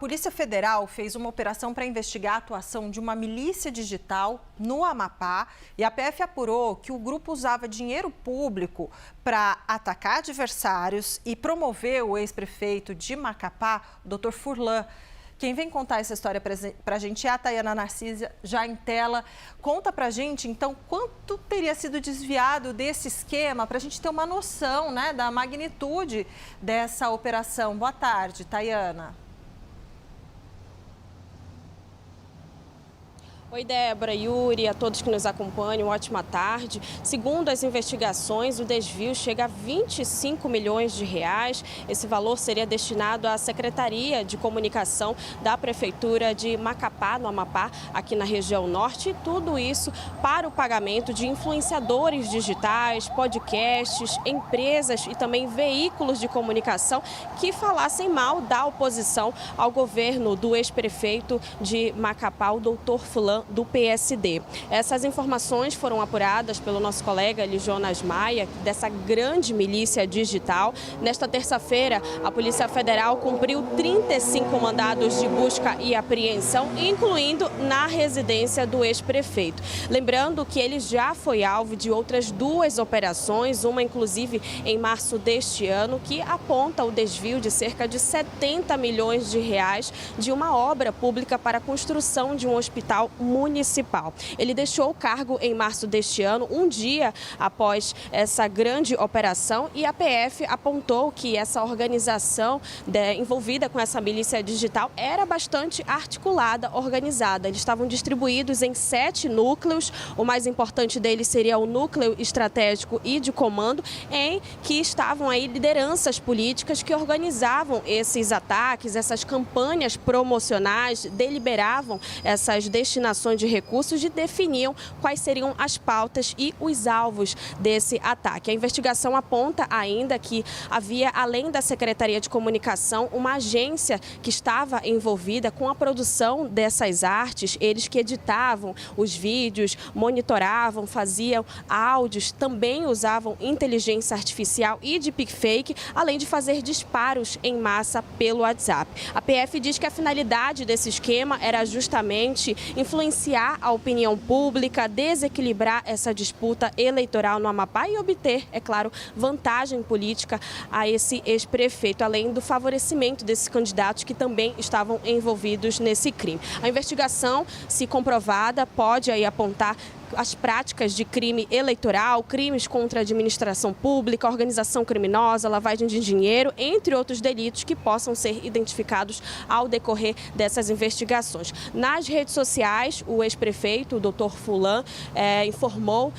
A Polícia Federal fez uma operação para investigar a atuação de uma milícia digital no Amapá e a PF apurou que o grupo usava dinheiro público para atacar adversários e promover o ex-prefeito de Macapá, o Dr. Furlan. Quem vem contar essa história para a gente é a Tayana Narcisa, já em tela. Conta para a gente, então, quanto teria sido desviado desse esquema para a gente ter uma noção, né, da magnitude dessa operação. Boa tarde, Tayana. Oi, Débora, Yuri, a todos que nos acompanham, ótima tarde. Segundo as investigações, o desvio chega a 25 milhões de reais. Esse valor seria destinado à Secretaria de Comunicação da Prefeitura de Macapá, no Amapá, aqui na região norte. Tudo isso para o pagamento de influenciadores digitais, podcasts, empresas e também veículos de comunicação que falassem mal da oposição ao governo do ex-prefeito de Macapá, o Dr. Furlan, do PSD. Essas informações foram apuradas pelo nosso colega Jonas Maia, dessa grande milícia digital. Nesta terça-feira, a Polícia Federal cumpriu 35 mandados de busca e apreensão, incluindo na residência do ex-prefeito. Lembrando que ele já foi alvo de outras duas operações, uma inclusive em março deste ano, que aponta o desvio de cerca de 70 milhões de reais de uma obra pública para a construção de um hospital municipal. Ele deixou o cargo em março deste ano, um dia após essa grande operação, e a PF apontou que essa organização envolvida com essa milícia digital era bastante articulada, organizada. Eles estavam distribuídos em 7 núcleos, o mais importante deles seria o núcleo estratégico e de comando, em que estavam aí lideranças políticas que organizavam esses ataques, essas campanhas promocionais, deliberavam essas destinações de recursos e definiam quais seriam as pautas e os alvos desse ataque. A investigação aponta ainda que havia, além da Secretaria de Comunicação, uma agência que estava envolvida com a produção dessas artes, eles que editavam os vídeos, monitoravam, faziam áudios, também usavam inteligência artificial e deepfake, além de fazer disparos em massa pelo WhatsApp. A PF diz que a finalidade desse esquema era justamente influenciar a opinião pública, desequilibrar essa disputa eleitoral no Amapá e obter, é claro, vantagem política a esse ex-prefeito, além do favorecimento desses candidatos que também estavam envolvidos nesse crime. A investigação, se comprovada, pode aí apontar as práticas de crime eleitoral, crimes contra a administração pública, organização criminosa, lavagem de dinheiro, entre outros delitos que possam ser identificados ao decorrer dessas investigações. Nas redes sociais, o ex-prefeito, o Dr. Furlan, informou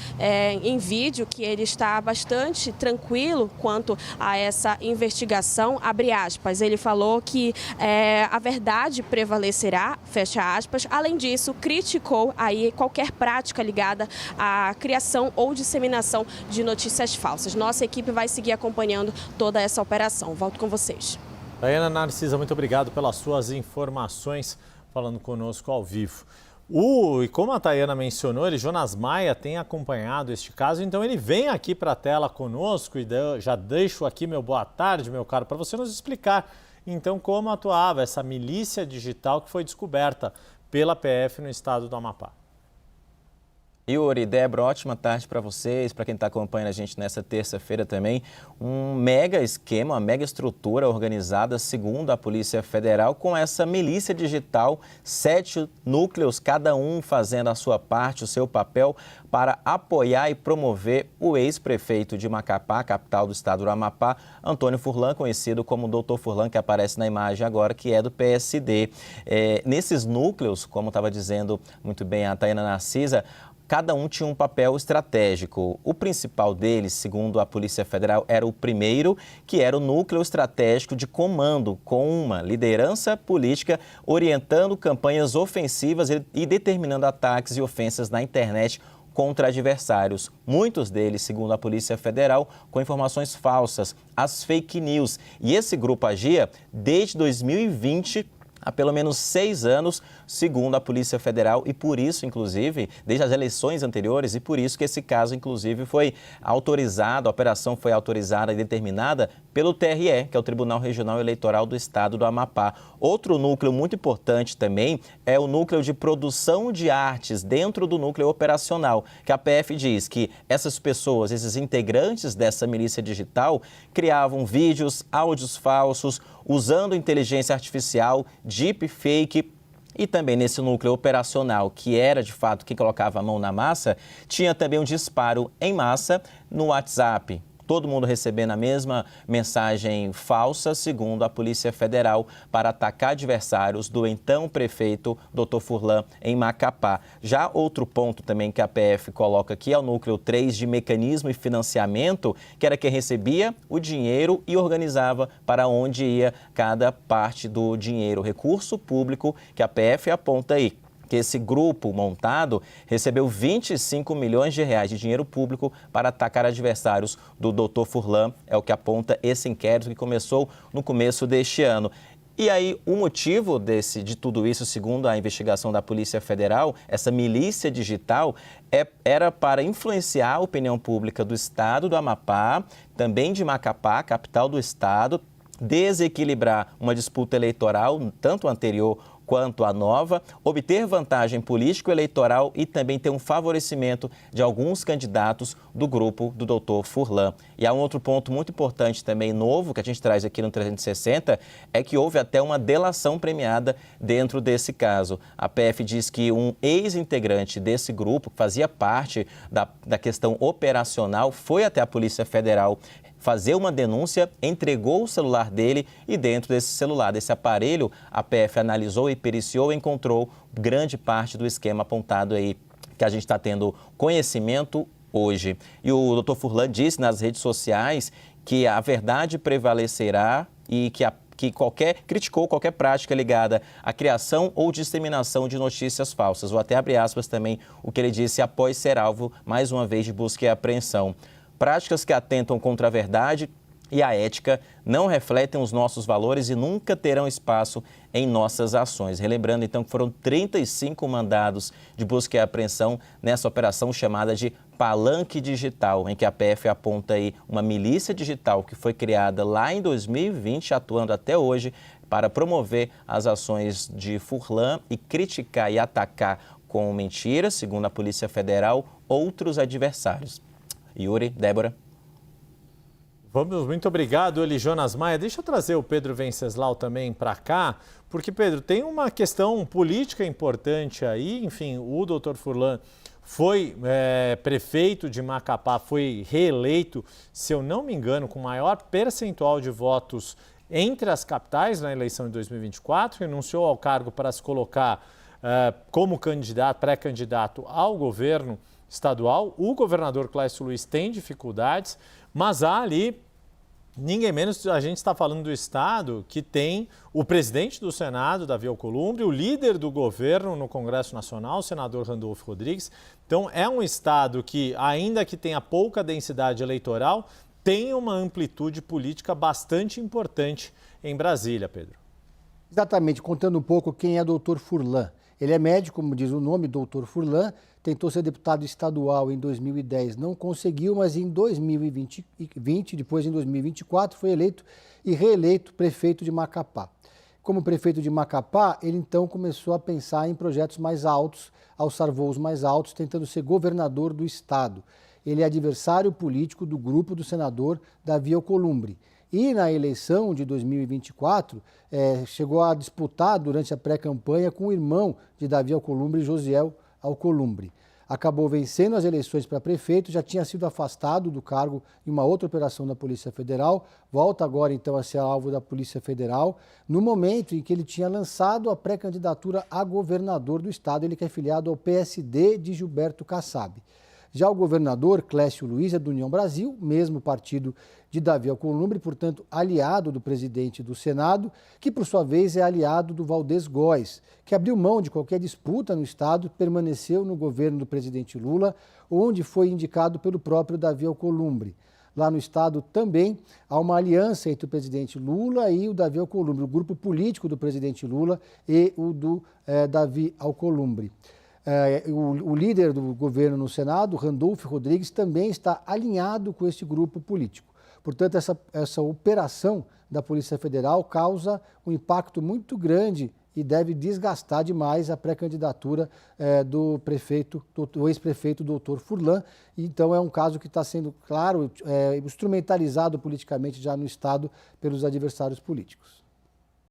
em vídeo que ele está bastante tranquilo quanto a essa investigação, abre aspas. Ele falou que a verdade prevalecerá, fecha aspas. Além disso, criticou aí qualquer prática ligada à criação ou disseminação de notícias falsas. Nossa equipe vai seguir acompanhando toda essa operação. Volto com vocês. Tayana Narcisa, muito obrigado pelas suas informações, falando conosco ao vivo. E como a Tayana mencionou, Jonas Maia tem acompanhado este caso, então ele vem aqui para a tela conosco e já deixo aqui meu boa tarde, meu caro, para você nos explicar então como atuava essa milícia digital que foi descoberta pela PF no estado do Amapá. Yuri, Débora, ótima tarde para vocês, para quem está acompanhando a gente nessa terça-feira também. Um mega esquema, uma mega estrutura organizada, segundo a Polícia Federal, com essa milícia digital, 7 núcleos, cada um fazendo a sua parte, o seu papel, para apoiar e promover o ex-prefeito de Macapá, capital do estado do Amapá, Antônio Furlan, conhecido como Dr. Furlan, que aparece na imagem agora, que é do PSD. Nesses núcleos, como estava dizendo muito bem a Tayana Narcisa, cada um tinha um papel estratégico. O principal deles, segundo a Polícia Federal, era o primeiro, que era o núcleo estratégico de comando, com uma liderança política orientando campanhas ofensivas e determinando ataques e ofensas na internet contra adversários. Muitos deles, segundo a Polícia Federal, com informações falsas, as fake news. E esse grupo agia desde 2020, há pelo menos 6 anos, segundo a Polícia Federal, e por isso, inclusive, desde as eleições anteriores, e por isso que esse caso, inclusive, foi autorizado, a operação foi autorizada e determinada pelo TRE, que é o Tribunal Regional Eleitoral do Estado do Amapá. Outro núcleo muito importante também é o núcleo de produção de artes dentro do núcleo operacional, que a PF diz que essas pessoas, esses integrantes dessa milícia digital, criavam vídeos, áudios falsos, usando inteligência artificial, deepfake. E também nesse núcleo operacional, que era de fato quem colocava a mão na massa, tinha também um disparo em massa no WhatsApp. Todo mundo recebendo a mesma mensagem falsa, segundo a Polícia Federal, para atacar adversários do então prefeito Dr. Furlan em Macapá. Já outro ponto também que a PF coloca aqui é o núcleo 3 de mecanismo e financiamento, que era quem recebia o dinheiro e organizava para onde ia cada parte do dinheiro, recurso público que a PF aponta aí. Que esse grupo montado recebeu 25 milhões de reais de dinheiro público para atacar adversários do Dr. Furlan, é o que aponta esse inquérito que começou no começo deste ano. E aí, o motivo de tudo isso, segundo a investigação da Polícia Federal, essa milícia digital, era para influenciar a opinião pública do estado do Amapá, também de Macapá, capital do estado, desequilibrar uma disputa eleitoral, tanto anterior quanto a nova, obter vantagem político-eleitoral e também ter um favorecimento de alguns candidatos do grupo do Dr. Furlan. E há um outro ponto muito importante também, novo, que a gente traz aqui no 360, é que houve até uma delação premiada dentro desse caso. A PF diz que um ex-integrante desse grupo, que fazia parte da questão operacional, foi até a Polícia Federal fazer uma denúncia, entregou o celular dele e dentro desse celular, desse aparelho, a PF analisou e periciou e encontrou grande parte do esquema apontado aí, que a gente está tendo conhecimento hoje. E o Dr. Furlan disse nas redes sociais que a verdade prevalecerá e criticou qualquer prática ligada à criação ou disseminação de notícias falsas. Vou até abrir aspas também o que ele disse após ser alvo, mais uma vez, de busca e apreensão. Práticas que atentam contra a verdade e a ética não refletem os nossos valores e nunca terão espaço em nossas ações. Relembrando, então, que foram 35 mandados de busca e apreensão nessa operação chamada de Palanque Digital, em que a PF aponta aí uma milícia digital que foi criada lá em 2020, atuando até hoje, para promover as ações de Furlan e criticar e atacar com mentiras, segundo a Polícia Federal, outros adversários. Yuri, Débora. Muito obrigado, Eli Jonas Maia. Deixa eu trazer o Pedro Venceslau também para cá, porque, Pedro, tem uma questão política importante aí. Enfim, o Dr. Furlan foi prefeito de Macapá, foi reeleito, se eu não me engano, com maior percentual de votos entre as capitais na eleição de 2024, renunciou ao cargo para se colocar como pré-candidato ao governo estadual. O governador Clécio Luiz tem dificuldades, mas há ali, ninguém menos, a gente está falando do estado que tem o presidente do Senado, Davi Alcolumbre, o líder do governo no Congresso Nacional, o senador Randolfo Rodrigues. Então é um estado que, ainda que tenha pouca densidade eleitoral, tem uma amplitude política bastante importante em Brasília, Pedro. Exatamente, contando um pouco quem é Dr. Furlan. Ele é médico, como diz o nome, Dr. Furlan, tentou ser deputado estadual em 2010, não conseguiu, mas em 2020, depois em 2024, foi eleito e reeleito prefeito de Macapá. Como prefeito de Macapá, ele então começou a pensar em projetos mais altos, alçar voos mais altos, tentando ser governador do estado. Ele é adversário político do grupo do senador Davi Alcolumbre. E na eleição de 2024, chegou a disputar durante a pré-campanha com o irmão de Davi Alcolumbre, Josiel Alcolumbre. Acabou vencendo as eleições para prefeito, já tinha sido afastado do cargo em uma outra operação da Polícia Federal, volta agora então a ser alvo da Polícia Federal, no momento em que ele tinha lançado a pré-candidatura a governador do estado, ele que é filiado ao PSD de Gilberto Kassab. Já o governador Clécio Luiz é do União Brasil, mesmo partido de Davi Alcolumbre, portanto, aliado do presidente do Senado, que por sua vez é aliado do Valdez Góes, que abriu mão de qualquer disputa no estado, permaneceu no governo do presidente Lula, onde foi indicado pelo próprio Davi Alcolumbre. Lá no estado também há uma aliança entre o presidente Lula e o Davi Alcolumbre, o grupo político do presidente Lula e o do Davi Alcolumbre. O líder do governo no Senado, Randolfo Rodrigues, também está alinhado com este grupo político. Portanto, essa operação da Polícia Federal causa um impacto muito grande e deve desgastar demais a pré-candidatura do ex-prefeito doutor Furlan. Então, é um caso que está sendo, claro, instrumentalizado politicamente já no Estado pelos adversários políticos.